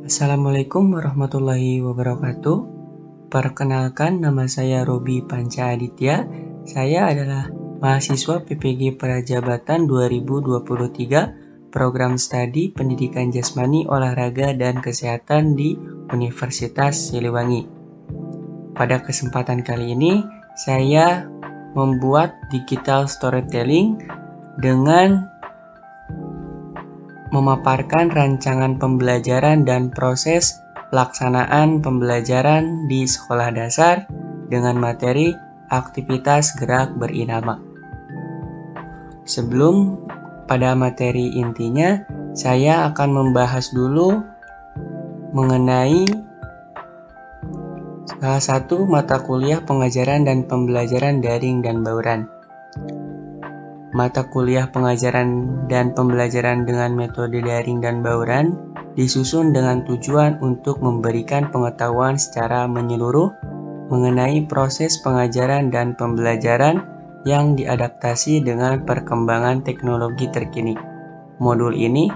Assalamualaikum warahmatullahi wabarakatuh. Perkenalkan, nama saya Robi Panca Aditya. Saya adalah mahasiswa PPG Prajabatan 2023, program studi Pendidikan Jasmani, Olahraga, dan Kesehatan di Universitas Siliwangi. Pada kesempatan kali ini, saya membuat digital storytelling dengan memaparkan rancangan pembelajaran dan proses pelaksanaan pembelajaran di sekolah dasar dengan materi aktivitas gerak berirama. Sebelum pada materi intinya, saya akan membahas dulu mengenai salah satu mata kuliah pengajaran dan pembelajaran daring dan bauran. Mata kuliah pengajaran dan pembelajaran dengan metode daring dan bauran disusun dengan tujuan untuk memberikan pengetahuan secara menyeluruh mengenai proses pengajaran dan pembelajaran yang diadaptasi dengan perkembangan teknologi terkini. Modul ini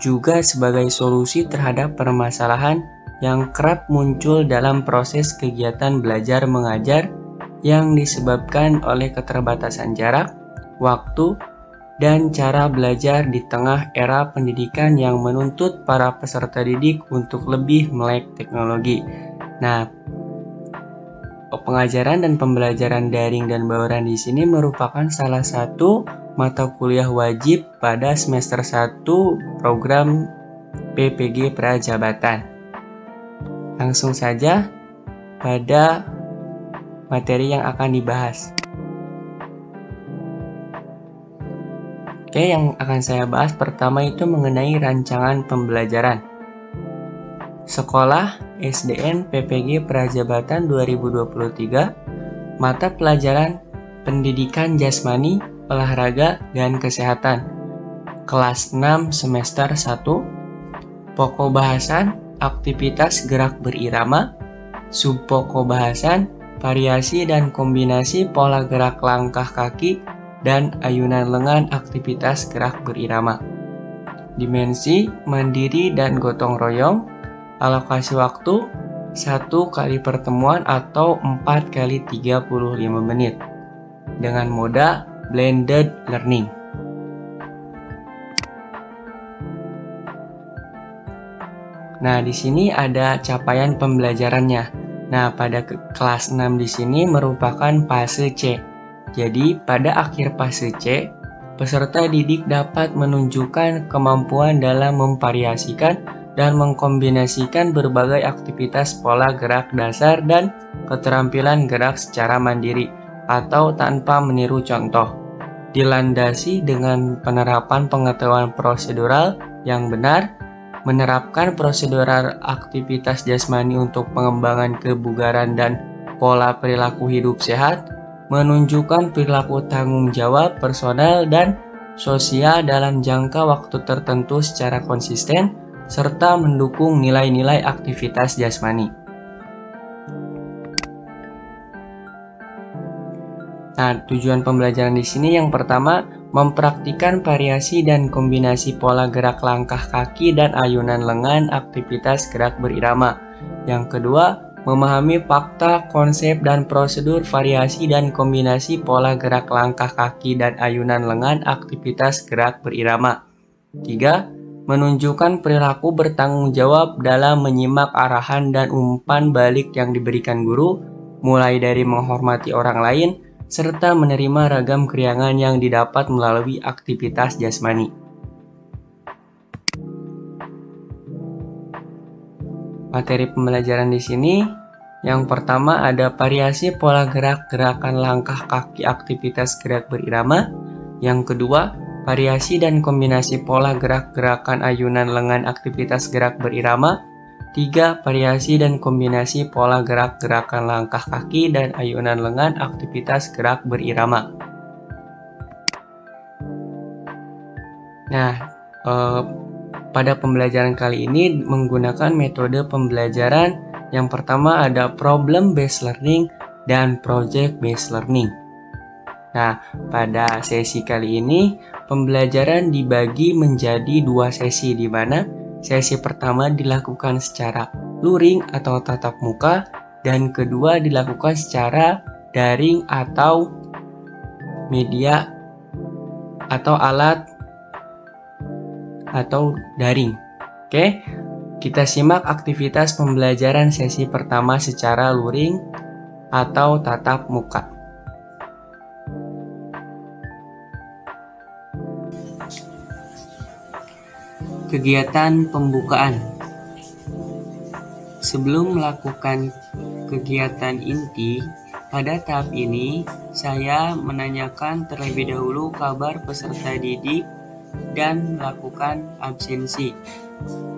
juga sebagai solusi terhadap permasalahan yang kerap muncul dalam proses kegiatan belajar mengajar yang disebabkan oleh keterbatasan jarak, waktu, dan cara belajar di tengah era pendidikan yang menuntut para peserta didik untuk lebih melek teknologi. Nah, pengajaran dan pembelajaran daring dan bauran di sini merupakan salah satu mata kuliah wajib pada semester 1 program PPG Prajabatan. Langsung saja pada materi yang akan dibahas. Oke, yang akan saya bahas pertama itu mengenai rancangan pembelajaran. Sekolah SDN PPG Prajabatan 2023, mata pelajaran Pendidikan Jasmani, Olahraga, dan Kesehatan. Kelas 6 semester 1. Pokok bahasan aktivitas gerak berirama. Subpokok bahasan variasi dan kombinasi pola gerak langkah kaki dan ayunan lengan aktivitas gerak berirama. Dimensi mandiri dan gotong royong. Alokasi waktu 1 kali pertemuan atau 4 kali 35 menit dengan moda blended learning. Nah, di sini ada capaian pembelajarannya. Nah, pada kelas 6 di sini merupakan fase C. Jadi, pada akhir fase C, peserta didik dapat menunjukkan kemampuan dalam memvariasikan dan mengkombinasikan berbagai aktivitas pola gerak dasar dan keterampilan gerak secara mandiri atau tanpa meniru contoh. Dilandasi dengan penerapan pengetahuan prosedural yang benar, menerapkan prosedural aktivitas jasmani untuk pengembangan kebugaran dan pola perilaku hidup sehat, menunjukkan perilaku tanggung jawab personal dan sosial dalam jangka waktu tertentu secara konsisten, serta mendukung nilai-nilai aktivitas jasmani. Nah, tujuan pembelajaran di sini yang pertama, mempraktikkan variasi dan kombinasi pola gerak langkah kaki dan ayunan lengan aktivitas gerak berirama. Yang kedua, memahami fakta, konsep, dan prosedur variasi dan kombinasi pola gerak langkah kaki dan ayunan lengan aktivitas gerak berirama. 3. Menunjukkan perilaku bertanggung jawab dalam menyimak arahan dan umpan balik yang diberikan guru, mulai dari menghormati orang lain, serta menerima ragam keriangan yang didapat melalui aktivitas jasmani. Materi pembelajaran di sini, yang pertama ada variasi pola gerak gerakan langkah kaki aktivitas gerak berirama. Yang kedua, variasi dan kombinasi pola gerak gerakan ayunan lengan aktivitas gerak berirama. 3. Variasi dan kombinasi pola gerak gerakan langkah kaki dan ayunan lengan aktivitas gerak berirama. Nah, pada pembelajaran kali ini menggunakan metode pembelajaran yang pertama ada problem based learning dan project based learning. Nah, pada sesi kali ini pembelajaran dibagi menjadi 2 sesi, di mana sesi pertama dilakukan secara luring atau tatap muka, dan kedua dilakukan secara daring atau media atau alat atau daring. Oke, kita simak aktivitas pembelajaran sesi pertama secara luring atau tatap muka. Kegiatan pembukaan. Sebelum melakukan kegiatan inti, pada tahap ini saya menanyakan terlebih dahulu kabar peserta didik dan melakukan absensi.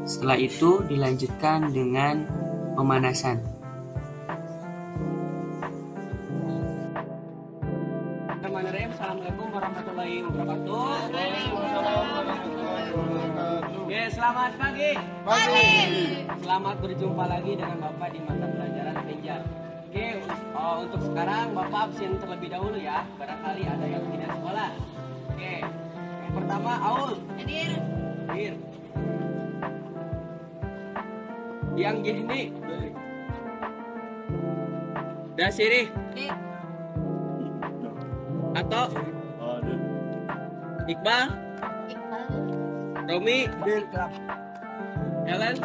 Setelah itu dilanjutkan dengan pemanasan. Assalamualaikum warahmatullahi wabarakatuh. Oke, selamat pagi. Selamat berjumpa lagi dengan Bapak di mata pelajaran Pinjar. Oke, untuk sekarang Bapak absen terlebih dahulu ya. Barangkali ada yang tidak sekolah. Oke, yang pertama Aul. Hadir. Yang Gihni. Dasiri. Atau Iqbal. Romi. Helen.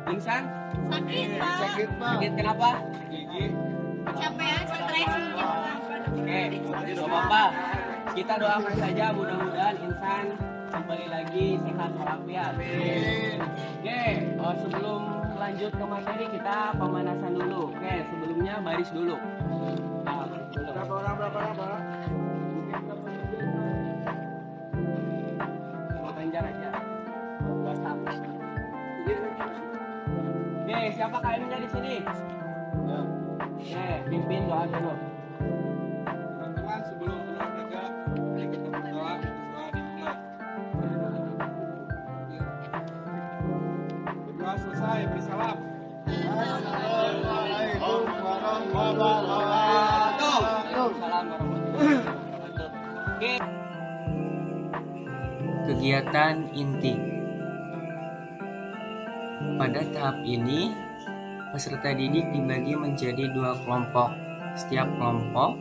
Insan. Sakit, Pak. Sakit kenapa? Gigi. Capean, stres. Oke, Bapak, kita doakan saja mudah-mudahan Insan kembali lagi sehat walafiat. Oke, sebelum lanjut ke materi kita pemanasan dulu. Oke, sebelumnya baris dulu. Berapa orang? Mau ganjar aja. Dua staf. Oke, siapa KM-nya di sini? Ya. Oke, pimpin doa dulu. Teman-teman, sebelum olahraga, mari kita berdoa setelah dimulai. Berdoa selesai, beri salam. Assalamualaikum warahmatullahi Assalamualaikum warahmatullahi wabarakatuh. Oke. Kegiatan inti. Pada tahap ini, peserta didik dibagi menjadi 2 kelompok. Setiap kelompok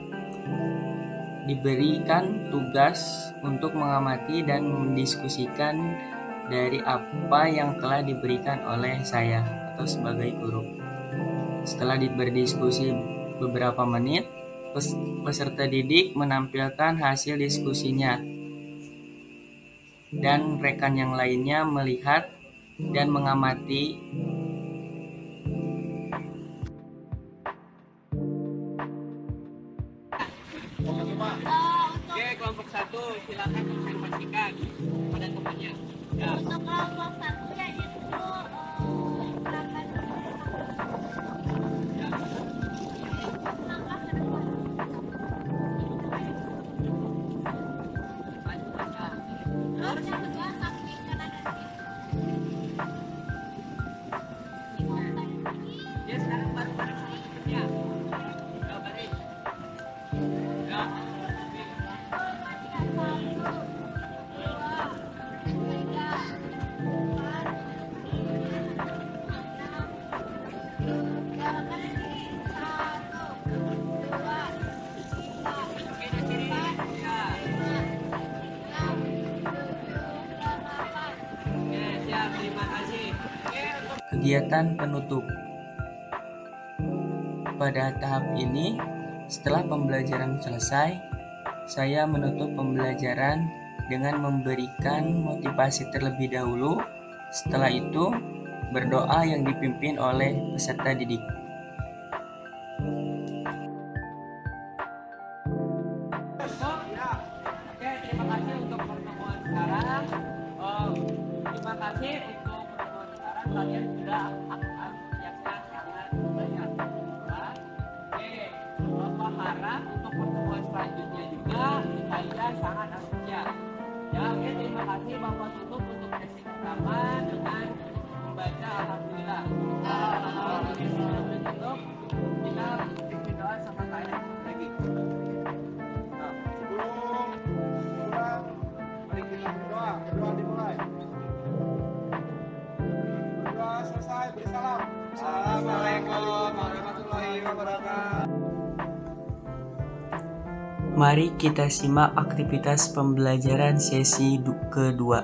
diberikan tugas untuk mengamati dan mendiskusikan dari apa yang telah diberikan oleh saya atau sebagai guru. Setelah berdiskusi beberapa menit, peserta didik menampilkan hasil diskusinya dan rekan yang lainnya melihat dan mengamati. Oke, kelompok 1 silakan informasikan pada temannya. Ya. Untuk kelompok 1 yaitu terus yang kedua samping kanan dan kiri. Ya, sekarang baru-baru sedikit ya. Ya, baris. Ya. Kegiatan penutup. Pada tahap ini, setelah pembelajaran selesai, saya menutup pembelajaran dengan memberikan motivasi terlebih dahulu. Setelah itu, berdoa yang dipimpin oleh peserta didik. Oke, terima kasih untuk pertemuan sekarang. Terima kasih untuk pertemuan sekarang. Kalian sudah antusiasnya sangat banyak. Oke, Bapak harap untuk pertemuan selanjutnya juga kalian sangat antusias. Ya, oke, terima kasih. Bapak tutup untuk sesi pertama dengan membaca Alhamdulillah. Sebelum ditutup, kita berdoa sama kalian lagi. Sebelum pulang, mari kita berdoa. Berdoa dimulai. Assalamualaikum warahmatullahi wabarakatuh. Mari kita simak aktivitas pembelajaran sesi kedua.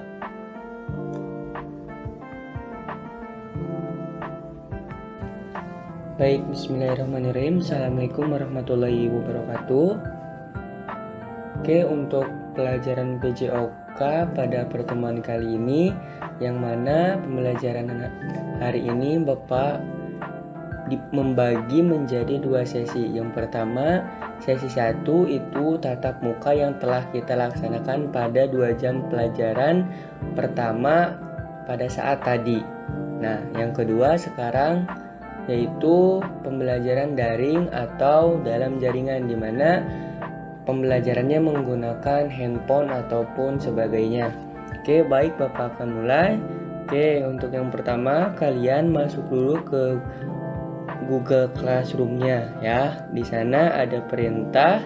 Baik, bismillahirrahmanirrahim. Assalamualaikum warahmatullahi wabarakatuh. Oke, untuk pelajaran PJOK pada pertemuan kali ini, yang mana pembelajaran hari ini Bapak membagi menjadi dua sesi. Yang pertama, sesi 1 itu tatap muka yang telah kita laksanakan pada 2 jam pelajaran pertama pada saat tadi. Nah, yang kedua sekarang yaitu pembelajaran daring atau dalam jaringan, di mana pembelajarannya menggunakan handphone ataupun sebagainya. Oke, baik, Bapak akan mulai. Oke, untuk yang pertama kalian masuk dulu ke Google Classroom-nya ya. Di sana ada perintah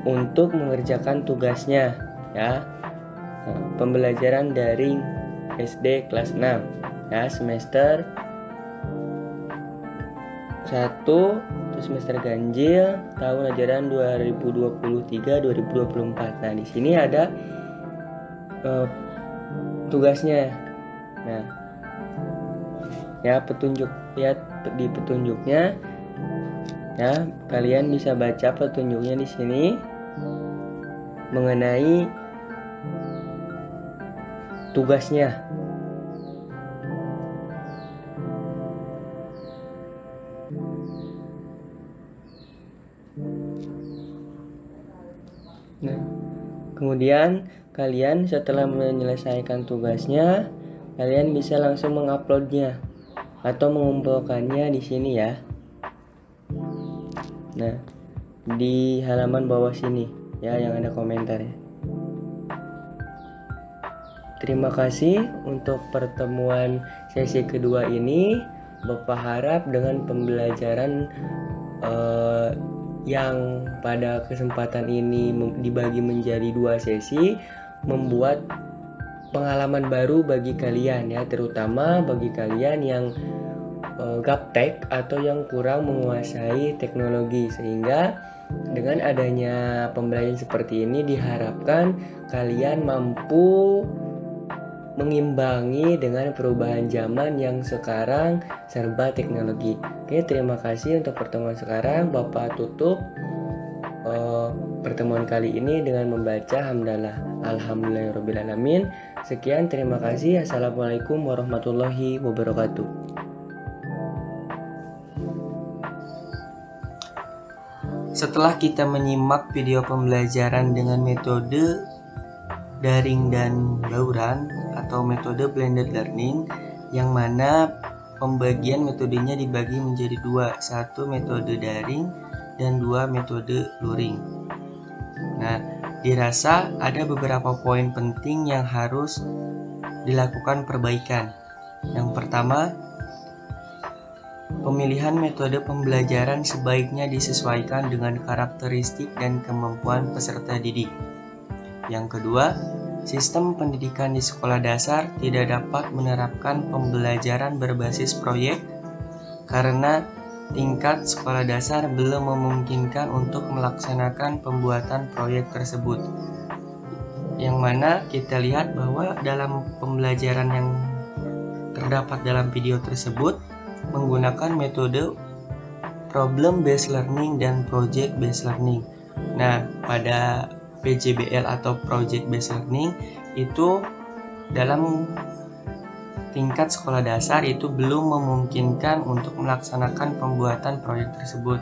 untuk mengerjakan tugasnya ya. Nah, pembelajaran daring SD kelas 6 ya, semester 1 itu semester ganjil tahun ajaran 2023-2024. Nah, di sini ada tugasnya. Nah, ya petunjuk, lihat di petunjuknya ya, kalian bisa baca petunjuknya di sini mengenai tugasnya. Nah, kemudian kalian setelah menyelesaikan tugasnya, kalian bisa langsung menguploadnya atau mengumpulkannya di sini ya. Nah, di halaman bawah sini ya, yang ada komentarnya. Terima kasih untuk pertemuan sesi kedua ini. Bapak harap dengan pembelajaran yang pada kesempatan ini dibagi menjadi 2 sesi membuat pengalaman baru bagi kalian ya, terutama bagi kalian yang gaptek atau yang kurang menguasai teknologi, sehingga dengan adanya pembelajaran seperti ini diharapkan kalian mampu mengimbangi dengan perubahan zaman yang sekarang serba teknologi. Oke, terima kasih untuk pertemuan sekarang. Bapak tutup pertemuan kali ini dengan membaca hamdalah. Alhamdulillahirrabbilalamin. Sekian, terima kasih. Assalamualaikum warahmatullahi wabarakatuh. Setelah kita menyimak video pembelajaran dengan metode daring dan bauran atau metode blended learning, yang mana pembagian metodenya dibagi menjadi 2, 1 metode daring dan 2 metode luring. Nah, dirasa ada beberapa poin penting yang harus dilakukan perbaikan. Yang pertama, pemilihan metode pembelajaran sebaiknya disesuaikan dengan karakteristik dan kemampuan peserta didik. Yang kedua, sistem pendidikan di sekolah dasar tidak dapat menerapkan pembelajaran berbasis proyek karena tingkat sekolah dasar belum memungkinkan untuk melaksanakan pembuatan proyek tersebut. Yang mana kita lihat bahwa dalam pembelajaran yang terdapat dalam video tersebut menggunakan metode problem based learning dan project based learning. Nah, pada PJBL atau project based learning itu dalam tingkat sekolah dasar itu belum memungkinkan untuk melaksanakan pembuatan proyek tersebut.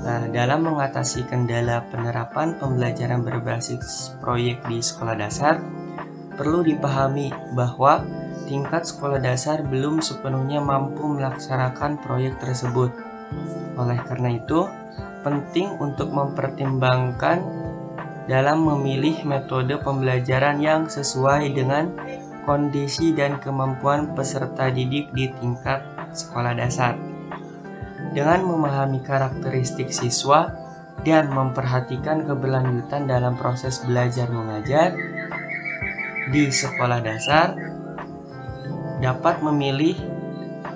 Nah, dalam mengatasi kendala penerapan pembelajaran berbasis proyek di sekolah dasar, perlu dipahami bahwa tingkat sekolah dasar belum sepenuhnya mampu melaksanakan proyek tersebut. Oleh karena itu, penting untuk mempertimbangkan dalam memilih metode pembelajaran yang sesuai dengan kondisi dan kemampuan peserta didik di tingkat sekolah dasar. Dengan memahami karakteristik siswa dan memperhatikan keberlanjutan dalam proses belajar mengajar di sekolah dasar, dapat memilih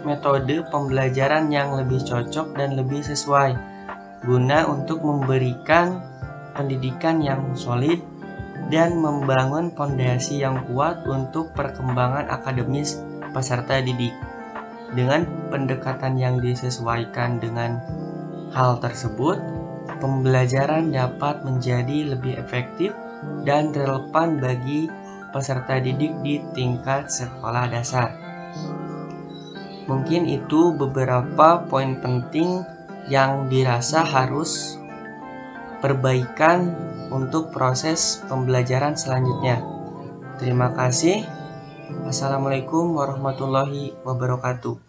metode pembelajaran yang lebih cocok dan lebih sesuai, guna untuk memberikan pendidikan yang solid dan membangun fondasi yang kuat untuk perkembangan akademis peserta didik. Dengan pendekatan yang disesuaikan dengan hal tersebut, pembelajaran dapat menjadi lebih efektif dan relevan bagi peserta didik di tingkat sekolah dasar. Mungkin itu beberapa poin penting yang dirasa harus perbaikan untuk proses pembelajaran selanjutnya. Terima kasih. Assalamualaikum warahmatullahi wabarakatuh.